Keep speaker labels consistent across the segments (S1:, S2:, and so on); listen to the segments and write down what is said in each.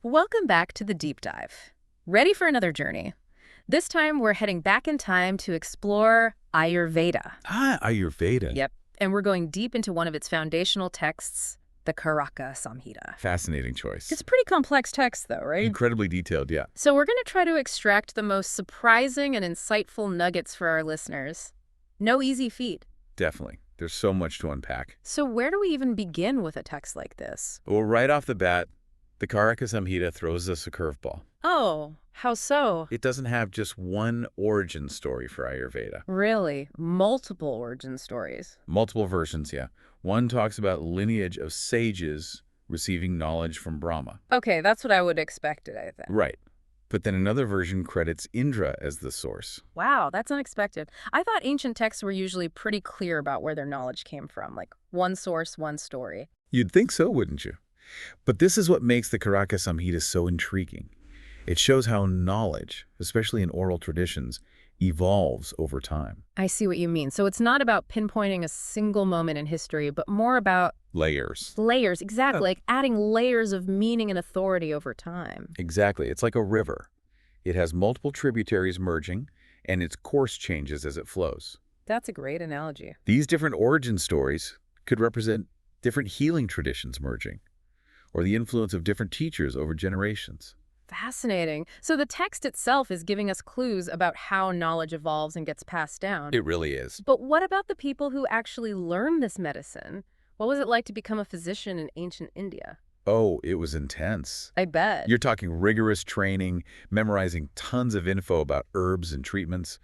S1: Welcome back to the deep dive. Ready for another journey? This time we're heading back in time to explore Ayurveda.
S2: Ah, Ayurveda.
S1: Yep. And we're going deep into one of its foundational texts, the Caraka Saṃhitā.
S2: Fascinating choice.
S1: It's a pretty complex text, though, right?
S2: Incredibly detailed, yeah.
S1: So we're going to try to extract the most surprising and insightful nuggets for our listeners. No easy feat.
S2: Definitely. There's so much to unpack.
S1: So where do we even begin with a text like this?
S2: Well, right off the bat, the Caraka Saṃhitā throws us a curveball.
S1: Oh, how so?
S2: It doesn't have just one origin story for Ayurveda.
S1: Really? Multiple origin stories.
S2: Multiple versions, yeah. One talks about lineage of sages receiving knowledge from Brahma.
S1: Okay, that's what I would expect it, I think.
S2: Right. But then another version credits Indra as the source.
S1: Wow, that's unexpected. I thought ancient texts were usually pretty clear about where their knowledge came from, like one source, one story.
S2: You'd think so, wouldn't you? But this is what makes the Caraka Saṃhitā so intriguing. It shows how knowledge, especially in oral traditions, evolves over time.
S1: I see what you mean. So it's not about pinpointing a single moment in history, but more about
S2: Layers.
S1: layers, exactly, like adding layers of meaning and authority over time.
S2: Exactly. It's like a river. It has multiple tributaries merging, and its course changes as it flows.
S1: That's a great analogy.
S2: These different origin stories could represent different healing traditions merging, or the influence of different teachers over generations.
S1: Fascinating. So the text itself is giving us clues about how knowledge evolves and gets passed down.
S2: It really is.
S1: But what about the people who actually learned this medicine? What was it like to become a physician in ancient India?
S2: Oh, it was intense.
S1: I bet.
S2: You're talking rigorous training, memorizing tons of info about herbs and treatments,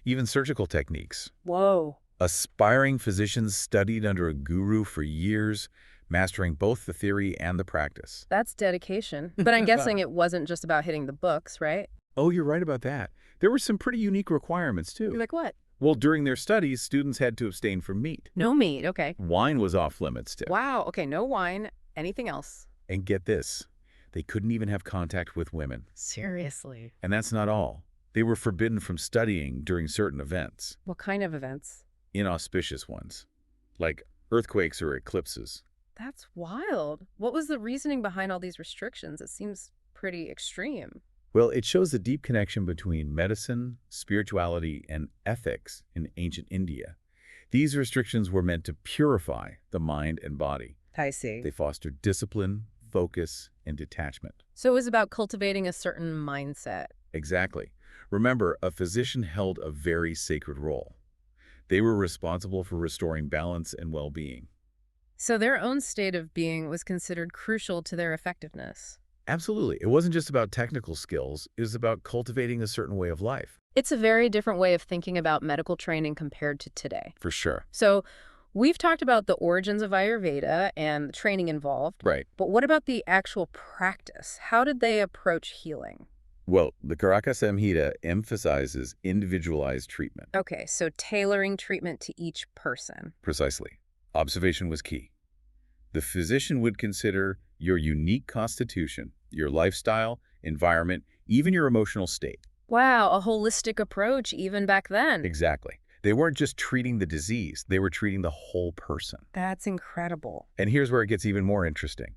S2: even surgical techniques.
S1: Whoa.
S2: Aspiring physicians studied under a guru for years, mastering both the theory and the practice.
S1: That's dedication. But I'm guessing it wasn't just about hitting the books, right?
S2: Oh, you're right about that. There were some pretty unique requirements, too.
S1: Like what?
S2: Well, during their studies, students had to abstain from meat.
S1: No meat, okay.
S2: Wine was off limits, too.
S1: Wow, okay, no wine. Anything else?
S2: And get this, they couldn't even have contact with women.
S1: Seriously?
S2: And that's not all. They were forbidden from studying during certain events,
S1: What kind of events?
S2: inauspicious ones, like earthquakes or eclipses.
S1: That's wild. What was the reasoning behind all these restrictions? It seems pretty extreme.
S2: Well, it shows the deep connection between medicine, spirituality, and ethics in ancient India. These restrictions were meant to purify the mind and body.
S1: I see.
S2: They fostered discipline, focus, and detachment.
S1: So it was about cultivating a certain mindset.
S2: Exactly. Remember, a physician held a very sacred role. They were responsible for restoring balance and well-being.
S1: So their own state of being was considered crucial to their effectiveness.
S2: Absolutely. It wasn't just about technical skills. It was about cultivating a certain way of life.
S1: It's a very different way of thinking about medical training compared to today.
S2: For sure.
S1: So we've talked about the origins of Ayurveda and the training involved,
S2: Right.
S1: but what about the actual practice? How did they approach healing?
S2: Well, the Caraka Saṃhitā emphasizes individualized treatment.
S1: Okay, so tailoring treatment to each person.
S2: Precisely. Observation was key. The physician would consider your unique constitution, your lifestyle, environment, even your emotional state.
S1: Wow, a holistic approach even back then.
S2: Exactly. They weren't just treating the disease, they were treating the whole person.
S1: That's incredible.
S2: And here's where it gets even more interesting.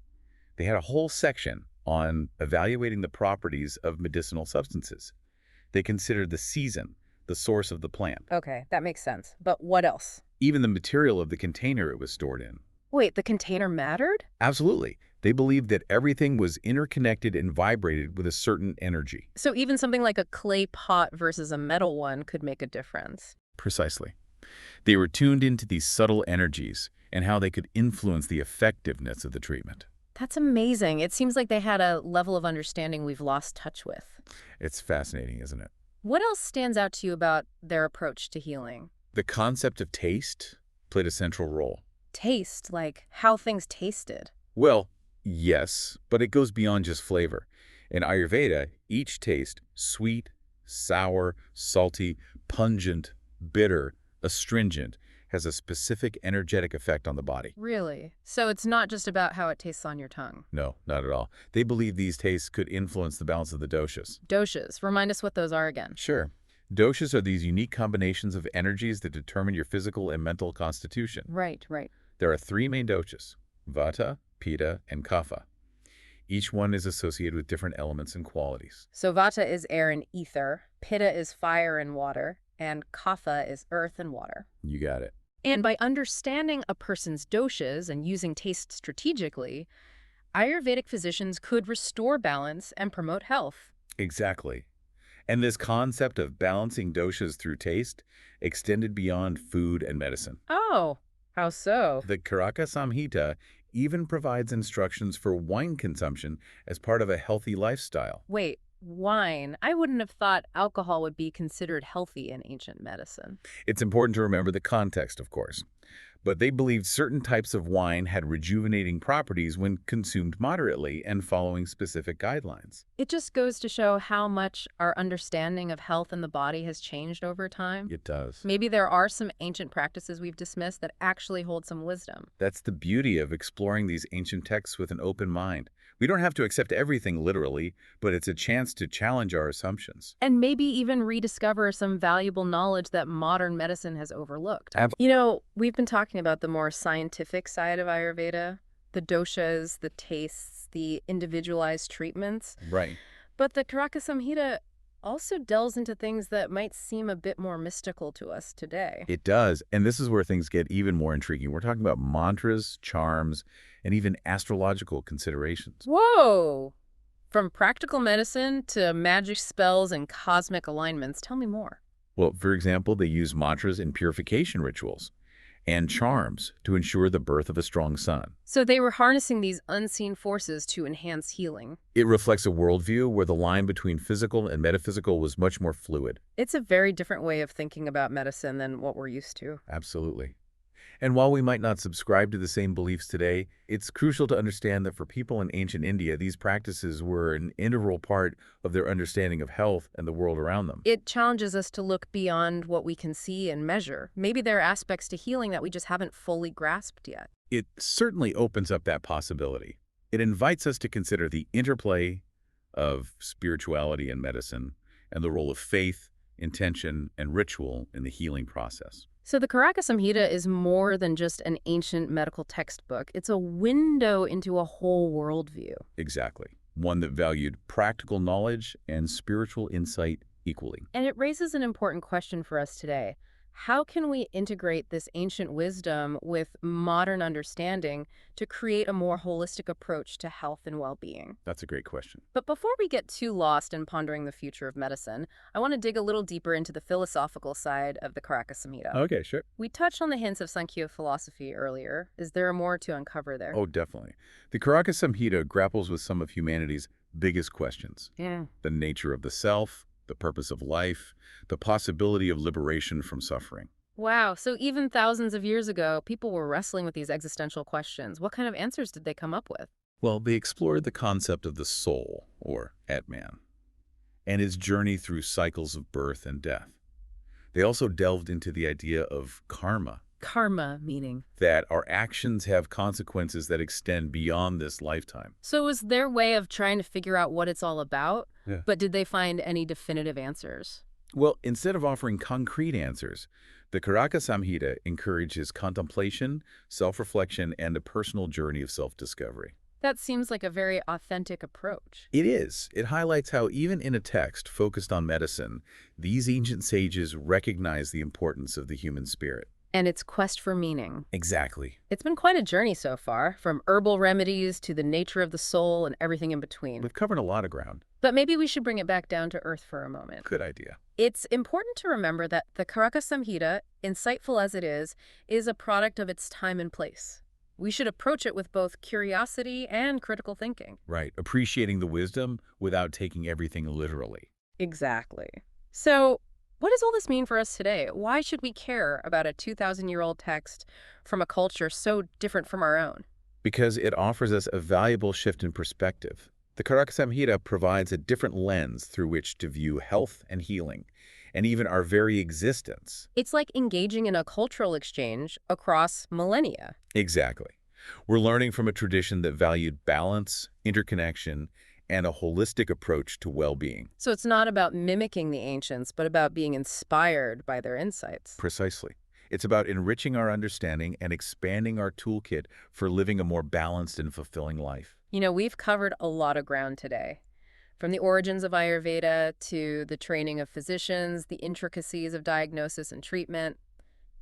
S2: They had a whole section on evaluating the properties of medicinal substances. They considered the season, the source of the plant,
S1: Okay, that makes sense. But what else?
S2: even the material of the container it was stored in.
S1: Wait, the container mattered?
S2: Absolutely. They believed that everything was interconnected and vibrated with a certain energy.
S1: So even something like a clay pot versus a metal one could make a difference.
S2: Precisely. They were tuned into these subtle energies and how they could influence the effectiveness of the treatment.
S1: That's amazing. It seems like they had a level of understanding we've lost touch with.
S2: It's fascinating, isn't it?
S1: What else stands out to you about their approach to healing?
S2: The concept of taste played a central role.
S1: Taste, like how things tasted.
S2: Well, yes, but it goes beyond just flavor. In Ayurveda, each taste, sweet, sour, salty, pungent, bitter, astringent, has a specific energetic effect on the body.
S1: Really? So it's not just about how it tastes on your tongue.
S2: No, not at all. They believe these tastes could influence the balance of the doshas.
S1: Doshas. Remind us what those are again.
S2: Sure. Doshas are these unique combinations of energies that determine your physical and mental constitution.
S1: Right, right.
S2: There are three main doshas, Vata, Pitta, and Kapha. Each one is associated with different elements and qualities.
S1: So Vata is air and ether, Pitta is fire and water, and Kapha is earth and water.
S2: You got it.
S1: And by understanding a person's doshas and using taste strategically, Ayurvedic physicians could restore balance and promote health.
S2: Exactly. And this concept of balancing doshas through taste extended beyond food and medicine.
S1: Oh, how so?
S2: The Caraka Saṃhitā even provides instructions for wine consumption as part of a healthy lifestyle.
S1: Wait, wine. I wouldn't have thought alcohol would be considered healthy in ancient medicine.
S2: It's important to remember the context, of course. But they believed certain types of wine had rejuvenating properties when consumed moderately and following specific guidelines.
S1: It just goes to show how much our understanding of health and the body has changed over time.
S2: It does.
S1: Maybe there are some ancient practices we've dismissed that actually hold some wisdom.
S2: That's the beauty of exploring these ancient texts with an open mind. We don't have to accept everything literally, but it's a chance to challenge our assumptions.
S1: And maybe even rediscover some valuable knowledge that modern medicine has overlooked. We've been talking about the more scientific side of Ayurveda, the doshas, the tastes, the individualized treatments.
S2: Right.
S1: But the Caraka Saṃhitā also delves into things that might seem a bit more mystical to us today.
S2: It does. And this is where things get even more intriguing. We're talking about mantras, charms, and even astrological considerations.
S1: Whoa! From practical medicine to magic spells and cosmic alignments. Tell me more.
S2: Well, for example, they use mantras in purification rituals and charms to ensure the birth of a strong son.
S1: So they were harnessing these unseen forces to enhance healing.
S2: It reflects a worldview where the line between physical and metaphysical was much more fluid.
S1: It's a very different way of thinking about medicine than what we're used to.
S2: Absolutely. And while we might not subscribe to the same beliefs today, it's crucial to understand that for people in ancient India, these practices were an integral part of their understanding of health and the world around them.
S1: It challenges us to look beyond what we can see and measure. Maybe there are aspects to healing that we just haven't fully grasped yet.
S2: It certainly opens up that possibility. It invites us to consider the interplay of spirituality and medicine and the role of faith, intention, and ritual in the healing process.
S1: So the Caraka Saṃhitā is more than just an ancient medical textbook. It's a window into a whole worldview.
S2: Exactly. One that valued practical knowledge and spiritual insight equally.
S1: And it raises an important question for us today. How can we integrate this ancient wisdom with modern understanding to create a more holistic approach to health and well-being?
S2: That's a great question.
S1: But before we get too lost in pondering the future of medicine, I want to dig a little deeper into the philosophical side of the Caraka Saṃhitā.
S2: Okay, sure.
S1: We touched on the hints of Sankhya philosophy earlier. Is there more to uncover there?
S2: Oh, definitely. The Caraka Saṃhitā grapples with some of humanity's biggest questions.
S1: Yeah.
S2: The nature of the self, the purpose of life, the possibility of liberation from suffering.
S1: Wow, so even thousands of years ago, people were wrestling with these existential questions. What kind of answers did they come up with?
S2: Well, they explored the concept of the soul, or Atman, and its journey through cycles of birth and death. They also delved into the idea of karma,
S1: Karma meaning?
S2: that our actions have consequences that extend beyond this lifetime.
S1: So it was their way of trying to figure out what it's all about,
S2: Yeah.
S1: but did they find any definitive answers?
S2: Well, instead of offering concrete answers, the Caraka Saṃhitā encourages contemplation, self-reflection, and a personal journey of self-discovery.
S1: That seems like a very authentic approach.
S2: It is. It highlights how even in a text focused on medicine, these ancient sages recognize the importance of the human spirit.
S1: And its quest for meaning.
S2: Exactly.
S1: It's been quite a journey so far, from herbal remedies to the nature of the soul and everything in between.
S2: We've covered a lot of ground.
S1: But maybe we should bring it back down to earth for a moment.
S2: Good idea.
S1: It's important to remember that the Caraka Saṃhitā, insightful as it is a product of its time and place. We should approach it with both curiosity and critical thinking.
S2: Right. Appreciating the wisdom without taking everything literally.
S1: Exactly. So, what does all this mean for us today? Why should we care about a 2,000-year-old text from a culture so different from our own?
S2: Because it offers us a valuable shift in perspective. The Caraka Saṃhitā provides a different lens through which to view health and healing, and even our very existence.
S1: It's like engaging in a cultural exchange across millennia.
S2: Exactly. We're learning from a tradition that valued balance, interconnection, and a holistic approach to well-being.
S1: So it's not about mimicking the ancients, but about being inspired by their insights.
S2: Precisely. It's about enriching our understanding and expanding our toolkit for living a more balanced and fulfilling life.
S1: We've covered a lot of ground today. From the origins of Ayurveda to the training of physicians, the intricacies of diagnosis and treatment,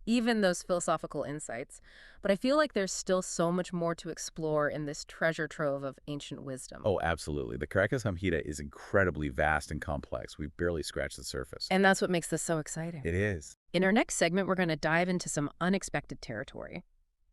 S1: even those philosophical insights. But I feel like there's still so much more to explore in this treasure trove of ancient wisdom.
S2: Oh, absolutely. The Caraka Saṃhitā is incredibly vast and complex. We've barely scratched the surface.
S1: And that's what makes this so exciting.
S2: It is.
S1: In our next segment, we're going to dive into some unexpected territory.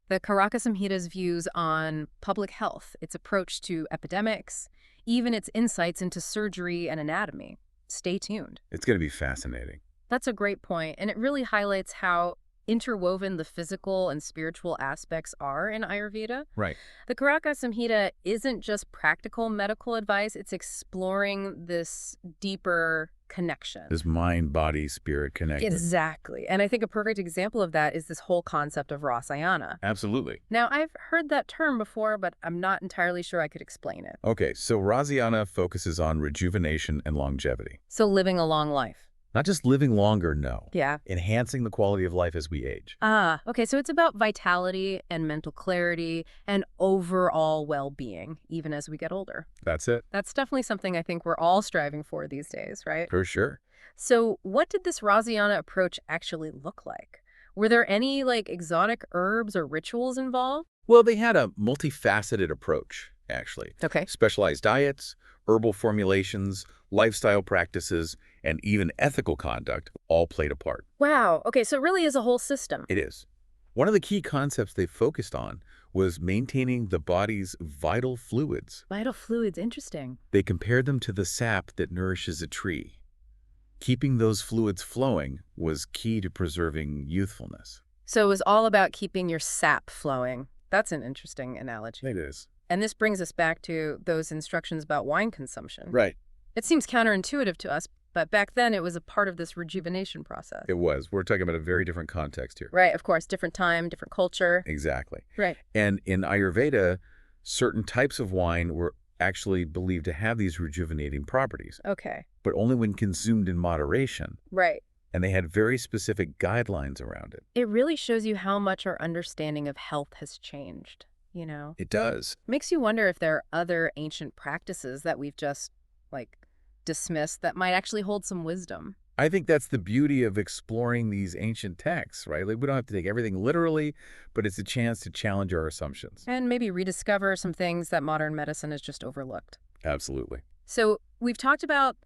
S1: The Caraka Saṃhitā's views on public health, its approach to epidemics, even its insights into surgery and anatomy. Stay tuned.
S2: It's going to be fascinating.
S1: That's a great point, and it really highlights how interwoven the physical and spiritual aspects are in Ayurveda.
S2: Right.
S1: The Caraka Saṃhitā isn't just practical medical advice, it's exploring this deeper connection.
S2: This mind, body, spirit connection.
S1: Exactly. And I think a perfect example of that is this whole concept of rasayana.
S2: Absolutely.
S1: Now, I've heard that term before, but I'm not entirely sure I could explain it.
S2: Okay, so Rasayana focuses on rejuvenation and longevity.
S1: So living a long life.
S2: Not just living longer, no.
S1: Yeah.
S2: Enhancing the quality of life as we age.
S1: Ah, okay. So it's about vitality and mental clarity and overall well-being, even as we get older.
S2: That's it.
S1: That's definitely something I think we're all striving for these days, right?
S2: For sure.
S1: So what did this Rasayana approach actually look like? Were there any, exotic herbs or rituals involved?
S2: Well, they had a multifaceted approach, actually.
S1: Okay.
S2: Specialized diets, herbal formulations, lifestyle practices, and even ethical conduct all played a part.
S1: Wow. Okay, so it really is a whole system.
S2: It is. One of the key concepts they focused on was maintaining the body's vital fluids.
S1: Vital fluids, interesting.
S2: They compared them to the sap that nourishes a tree. Keeping those fluids flowing was key to preserving youthfulness.
S1: So it was all about keeping your sap flowing. That's an interesting analogy.
S2: It is.
S1: And this brings us back to those instructions about wine consumption.
S2: Right.
S1: It seems counterintuitive to us, but back then it was a part of this rejuvenation process.
S2: It was. We're talking about a very different context here.
S1: Right, of course. Different time, different culture.
S2: Exactly.
S1: Right.
S2: And in Ayurveda, certain types of wine were actually believed to have these rejuvenating properties,
S1: Okay.
S2: but only when consumed in moderation.
S1: Right.
S2: And they had very specific guidelines around it.
S1: It really shows you how much our understanding of health has changed,
S2: It does.
S1: Makes you wonder if there are other ancient practices that we've just, dismissed that might actually hold some wisdom.
S2: I think that's the beauty of exploring these ancient texts, right? We don't have to take everything literally, but it's a chance to challenge our assumptions.
S1: And maybe rediscover some things that modern medicine has just overlooked.
S2: Absolutely.
S1: So we've talked about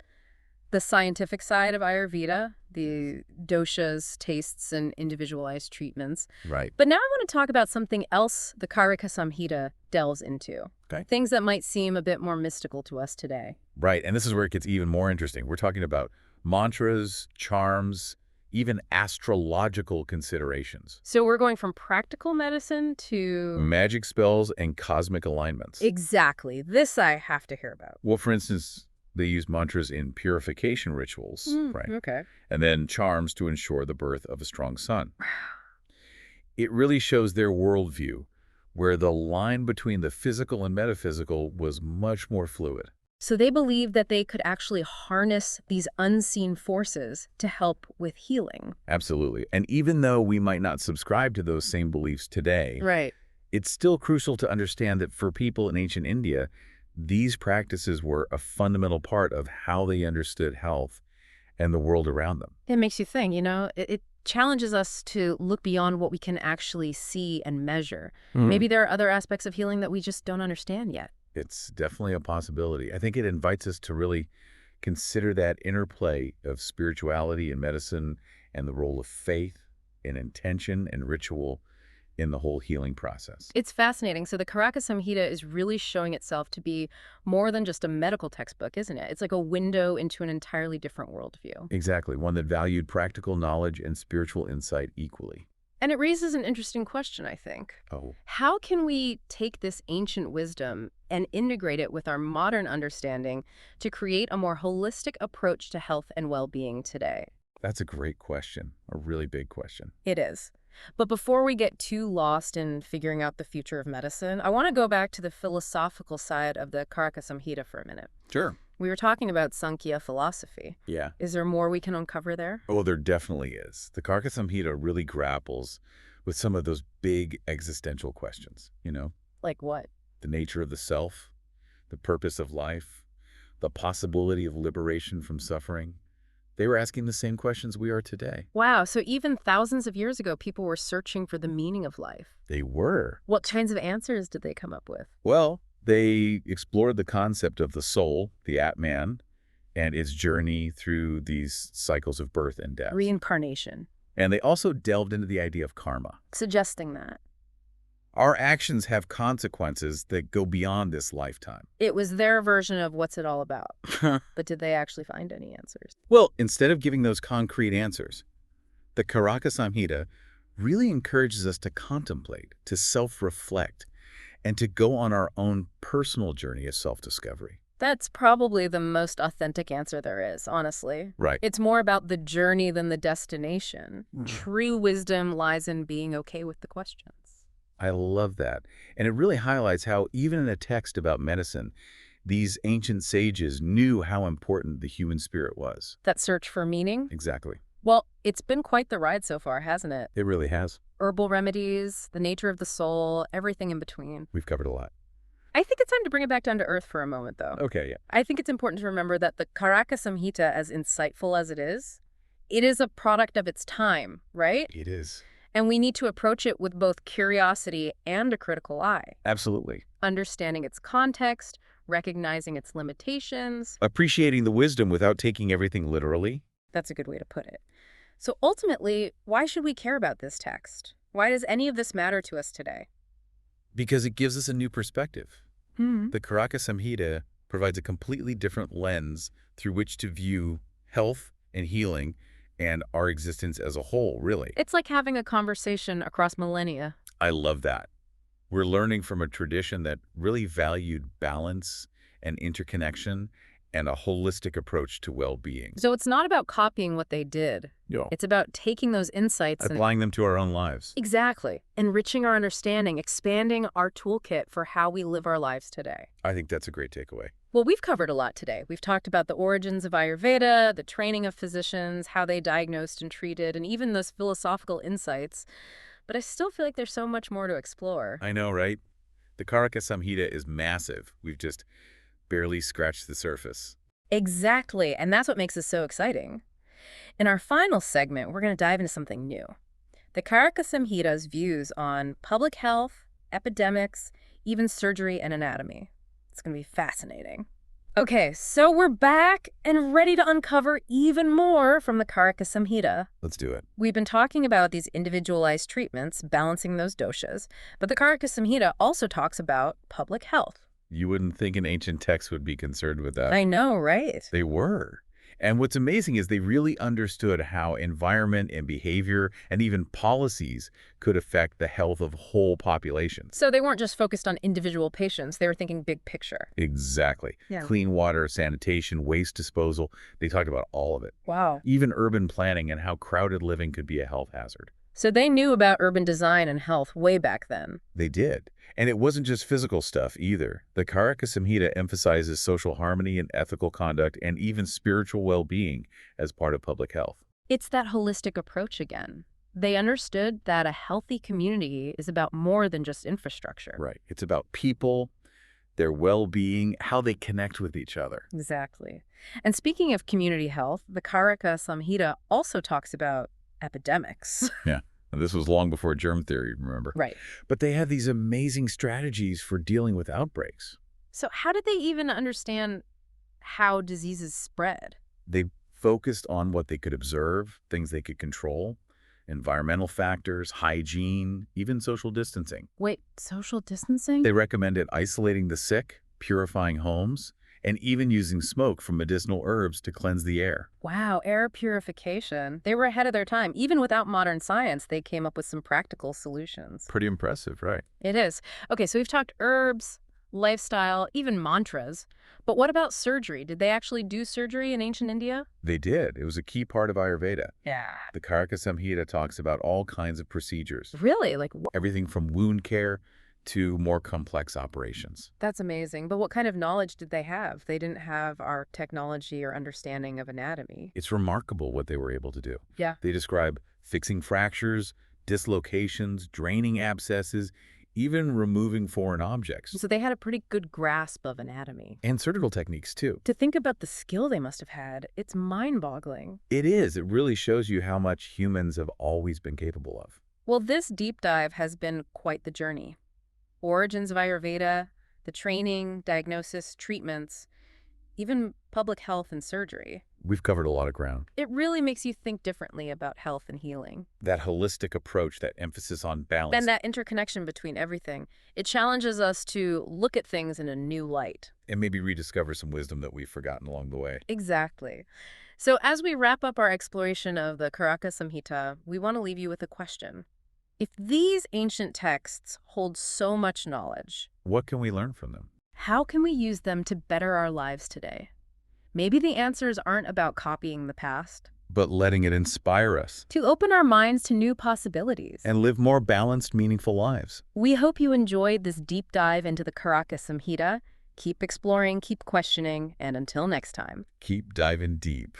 S1: the scientific side of Ayurveda, the doshas, tastes, and individualized treatments.
S2: Right.
S1: But now I want to talk about something else the Caraka Saṃhitā delves into.
S2: Okay.
S1: Things that might seem a bit more mystical to us today.
S2: Right. And this is where it gets even more interesting. We're talking about mantras, charms, even astrological considerations.
S1: So we're going from practical medicine to...
S2: Magic spells and cosmic alignments.
S1: Exactly. This I have to hear about.
S2: Well, for instance, they use mantras in purification rituals, right?
S1: Okay.
S2: And then charms to ensure the birth of a strong son. It really shows their worldview, where the line between the physical and metaphysical was much more fluid.
S1: So they believed that they could actually harness these unseen forces to help with healing.
S2: Absolutely. And even though we might not subscribe to those same beliefs today,
S1: Right.
S2: it's still crucial to understand that for people in ancient India, these practices were a fundamental part of how they understood health and the world around them.
S1: It makes you think, it challenges us to look beyond what we can actually see and measure. Maybe there are other aspects of healing that we just don't understand yet.
S2: It's definitely a possibility. I think it invites us to really consider that interplay of spirituality and medicine and the role of faith and intention and ritual in the whole healing process.
S1: It's fascinating. So the Caraka Saṃhitā is really showing itself to be more than just a medical textbook, isn't it? It's like a window into an entirely different worldview.
S2: Exactly, one that valued practical knowledge and spiritual insight equally.
S1: And it raises an interesting question, I think.
S2: Oh.
S1: How can we take this ancient wisdom and integrate it with our modern understanding to create a more holistic approach to health and well-being today?
S2: That's a great question, a really big question.
S1: It is. But before we get too lost in figuring out the future of medicine, I want to go back to the philosophical side of the Caraka Saṃhitā for a minute.
S2: Sure.
S1: We were talking about Sankhya philosophy.
S2: Yeah.
S1: Is there more we can uncover there?
S2: Oh, there definitely is. The Caraka Saṃhitā really grapples with some of those big existential questions,
S1: Like what?
S2: the nature of the self, the purpose of life, the possibility of liberation from suffering. They were asking the same questions we are today.
S1: Wow, so even thousands of years ago, people were searching for the meaning of life.
S2: They were.
S1: What kinds of answers did they come up with?
S2: Well, they explored the concept of the soul, the Atman, and its journey through these cycles of birth and death.
S1: Reincarnation.
S2: And they also delved into the idea of karma.
S1: Suggesting that.
S2: Our actions have consequences that go beyond this lifetime.
S1: It was their version of what's it all about. But did they actually find any answers?
S2: Well, instead of giving those concrete answers, the Caraka Saṃhitā really encourages us to contemplate, to self-reflect, and to go on our own personal journey of self-discovery.
S1: That's probably the most authentic answer there is, honestly.
S2: Right.
S1: It's more about the journey than the destination. True wisdom lies in being okay with the questions.
S2: I love that. And it really highlights how even in a text about medicine, these ancient sages knew how important the human spirit was.
S1: That search for meaning?
S2: Exactly.
S1: Well, it's been quite the ride so far, hasn't it?
S2: It really has.
S1: Herbal remedies, the nature of the soul, everything in between.
S2: We've covered a lot.
S1: I think it's time to bring it back down to earth for a moment, though.
S2: Okay, yeah.
S1: I think it's important to remember that the Caraka Saṃhitā, as insightful as it is a product of its time, right?
S2: It is.
S1: And we need to approach it with both curiosity and a critical eye.
S2: Absolutely.
S1: Understanding its context, recognizing its limitations.
S2: Appreciating the wisdom without taking everything literally.
S1: That's a good way to put it. So ultimately, why should we care about this text? Why does any of this matter to us today?
S2: Because it gives us a new perspective.
S1: Hmm.
S2: The Caraka Saṃhitā provides a completely different lens through which to view health and healing and our existence as a whole, really.
S1: It's like having a conversation across millennia.
S2: I love that. We're learning from a tradition that really valued balance and interconnection and a holistic approach to well-being.
S1: So it's not about copying what they did.
S2: No.
S1: It's about taking those insights and
S2: Applying them to our own lives.
S1: exactly, enriching our understanding, expanding our toolkit for how we live our lives today.
S2: I think that's a great takeaway.
S1: Well, we've covered a lot today. We've talked about the origins of Ayurveda, the training of physicians, how they diagnosed and treated, and even those philosophical insights. But I still feel like there's so much more to explore.
S2: I know, right? The Caraka Saṃhitā is massive. We've just barely scratched the surface.
S1: Exactly, and that's what makes this so exciting. In our final segment, we're going to dive into something new. The Caraka Saṃhitā's views on public health, epidemics, even surgery and anatomy. It's going to be fascinating. Okay, so we're back and ready to uncover even more from the Caraka Saṃhitā.
S2: Let's do it.
S1: We've been talking about these individualized treatments, balancing those doshas, but the Caraka Saṃhitā also talks about public health.
S2: You wouldn't think an ancient text would be concerned with that.
S1: I know, right?
S2: They were. And what's amazing is they really understood how environment and behavior and even policies could affect the health of whole populations.
S1: So they weren't just focused on individual patients, they were thinking big picture.
S2: Exactly.
S1: Yeah.
S2: Clean water, sanitation, waste disposal. They talked about all of it.
S1: Wow.
S2: Even urban planning and how crowded living could be a health hazard.
S1: So they knew about urban design and health way back then.
S2: They did. And it wasn't just physical stuff either. The Caraka Saṃhitā emphasizes social harmony and ethical conduct and even spiritual well-being as part of public health.
S1: It's that holistic approach again. They understood that a healthy community is about more than just infrastructure.
S2: Right. It's about people, their well-being, how they connect with each other.
S1: Exactly. And speaking of community health, the Caraka Saṃhitā also talks about epidemics.
S2: Yeah. And this was long before germ theory, remember?
S1: Right.
S2: But they had these amazing strategies for dealing with outbreaks.
S1: So how did they even understand how diseases spread?
S2: They focused on what they could observe, things they could control, environmental factors, hygiene, even social distancing.
S1: Wait, social distancing?
S2: They recommended isolating the sick, purifying homes, and even using smoke from medicinal herbs to cleanse the air.
S1: Wow, air purification. They were ahead of their time. Even without modern science, they came up with some practical solutions.
S2: Pretty impressive, right?
S1: It is. Okay, so we've talked herbs, lifestyle, even mantras. But what about surgery? Did they actually do surgery in ancient India?
S2: They did. It was a key part of Ayurveda.
S1: Yeah.
S2: The Caraka Saṃhitā talks about all kinds of procedures.
S1: Really? Like,
S2: Everything from wound care to more complex operations.
S1: That's amazing. But what kind of knowledge did they have? They didn't have our technology or understanding of anatomy.
S2: It's remarkable what they were able to do.
S1: Yeah.
S2: They describe fixing fractures, dislocations, draining abscesses, even removing foreign objects.
S1: So they had a pretty good grasp of anatomy.
S2: And surgical techniques, too.
S1: To think about the skill they must have had, it's mind-boggling.
S2: It is. It really shows you how much humans have always been capable of.
S1: Well, this deep dive has been quite the journey. Origins of Ayurveda, the training, diagnosis, treatments, even public health and surgery.
S2: We've covered a lot of ground.
S1: It really makes you think differently about health and healing.
S2: That holistic approach, that emphasis on balance.
S1: And that interconnection between everything. It challenges us to look at things in a new light.
S2: And maybe rediscover some wisdom that we've forgotten along the way.
S1: Exactly. So as we wrap up our exploration of the Caraka Saṃhitā, we want to leave you with a question. If these ancient texts hold so much knowledge,
S2: what can we learn from them?
S1: How can we use them to better our lives today? Maybe the answers aren't about copying the past,
S2: but letting it inspire us.
S1: To open our minds to new possibilities.
S2: And live more balanced, meaningful lives.
S1: We hope you enjoyed this deep dive into the Caraka Saṃhitā. Keep exploring, keep questioning, and until next time.
S2: Keep diving deep.